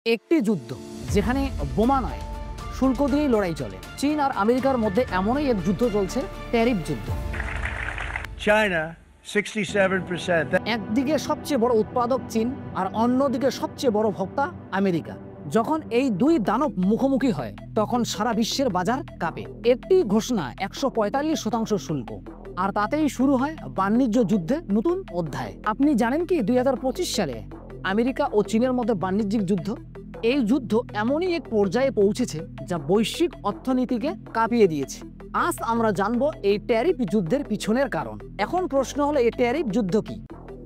একটি যুদ্ধ যেখানে বোমা নয়, শুল্ক দিয়েই লড়াই চলে। চীন আর আমেরিকার মধ্যে এমনই এক যুদ্ধ চলছে, ট্যারিফ যুদ্ধ। China, 67%. একদিকে সবচেয়ে বড় উৎপাদক চীন আর অন্যদিকে সবচেয়ে বড় ভোক্তা আমেরিকা। যখন এই দুই দানব মুখোমুখি হয় তখন সারা বিশ্বের বাজার কাঁপে। একটি ঘোষণা 145% শুল্ক, আর তাতেই শুরু হয় বাণিজ্য যুদ্ধে নতুন অধ্যায়। আপনি জানেন কি 2025 সালে আমেরিকা ও চীনের মধ্যে বাণিজ্যিক যুদ্ধ? এই যুদ্ধ এমনই এক পর্যায়ে পৌঁছেছে যা বৈশ্বিক অর্থনীতিকে কাঁপিয়ে দিয়েছে। আজ আমরা জানবো এই ট্যারিফ যুদ্ধের পিছনের কারণ। এখন প্রশ্ন হলো, এই ট্যারিফ যুদ্ধ কি?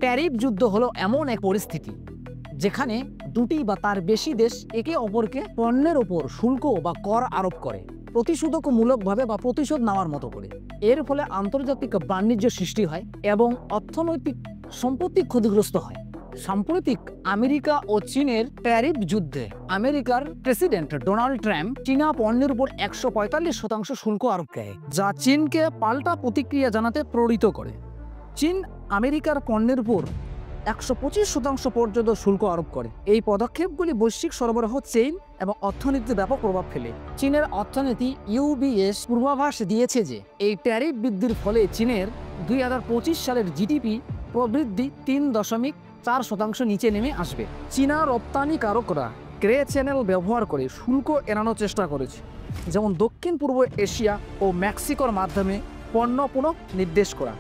ট্যারিফ যুদ্ধ হলো এমন এক পরিস্থিতি যেখানে দুটি বা তার বেশি দেশ একে অপরকে পণ্যের উপর শুল্ক বা কর আরোপ করে, প্রতিশোধকমূলকভাবে বা প্রতিশোধ নেওয়ার মতো করে। এর ফলে আন্তর্জাতিক বাণিজ্য সৃষ্টি হয় এবং অর্থনৈতিক সম্পত্তি ক্ষতিগ্রস্ত হয়। সাম্প্রতিক আমেরিকা ও চীনের ট্যারিফ যুদ্ধে আমেরিকার প্রেসিডেন্ট ডোনাল্ড ট্রাম্প চীনা পণ্যের উপর 145% শুল্ক আরোপ করে, যা চীনকে পাল্টা প্রতিক্রিয়া জানাতে প্রেরিত করে। চীন আমেরিকার পণ্যের উপর 125% পর্যন্ত শুল্ক আরোপ করে। এই পদক্ষেপগুলি বৈশ্বিক সরবরাহ চেইন এবং অর্থনীতিতে ব্যাপক প্রভাব ফেলে। চীনের অর্থনীতি ইউবিএস পূর্বাভাস দিয়েছে যে এই ট্যারিফ বৃদ্ধির ফলে চীনের 2025 সালের জিডিপি প্রবৃদ্ধি 3.4% নিচে নেমে আসবে। চীনা রপ্তানিকারকরা গ্রে চ্যানেল ব্যবহার করে শুল্ক এড়ানোর চেষ্টা করেছে, যেমন দক্ষিণ পূর্ব এশিয়া ও মেক্সিকোর মাধ্যমে পণ্য পুনঃ নির্দেশ করা।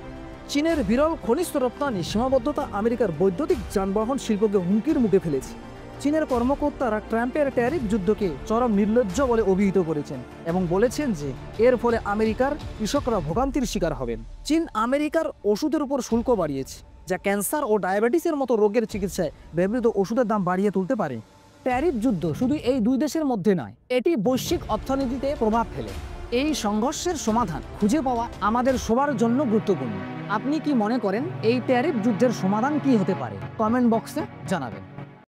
চীনের বিরল খনিজ রপ্তানি সীমাবদ্ধতা আমেরিকার বৈদ্যুতিক যানবাহন শিল্পকে হুমকির মুখে ফেলেছে। চীনের কর্মকর্তারা ট্রাম্পের ট্যারিফ যুদ্ধকে চরম নির্লজ্জ বলে অভিহিত করেছেন এবং বলেছেন যে এর ফলে আমেরিকার কৃষকরা ভোগান্তির শিকার হবেন। চীন আমেরিকার ওষুধের উপর শুল্ক বাড়িয়েছে, যা ক্যান্সার ও ডায়াবেটিসের মতো রোগের চিকিৎসায় ব্যবহৃত ওষুধের দাম বাড়িয়ে তুলতে পারে। ট্যারিফ যুদ্ধ শুধু এই দুই দেশের মধ্যে নয়, এটি বৈশ্বিক অর্থনীতিতে প্রভাব ফেলে। এই সংঘর্ষের সমাধান খুঁজে পাওয়া আমাদের সবার জন্য গুরুত্বপূর্ণ। আপনি কি মনে করেন এই ট্যারিফ যুদ্ধের সমাধান কি হতে পারে? কমেন্ট বক্সে জানাবেন।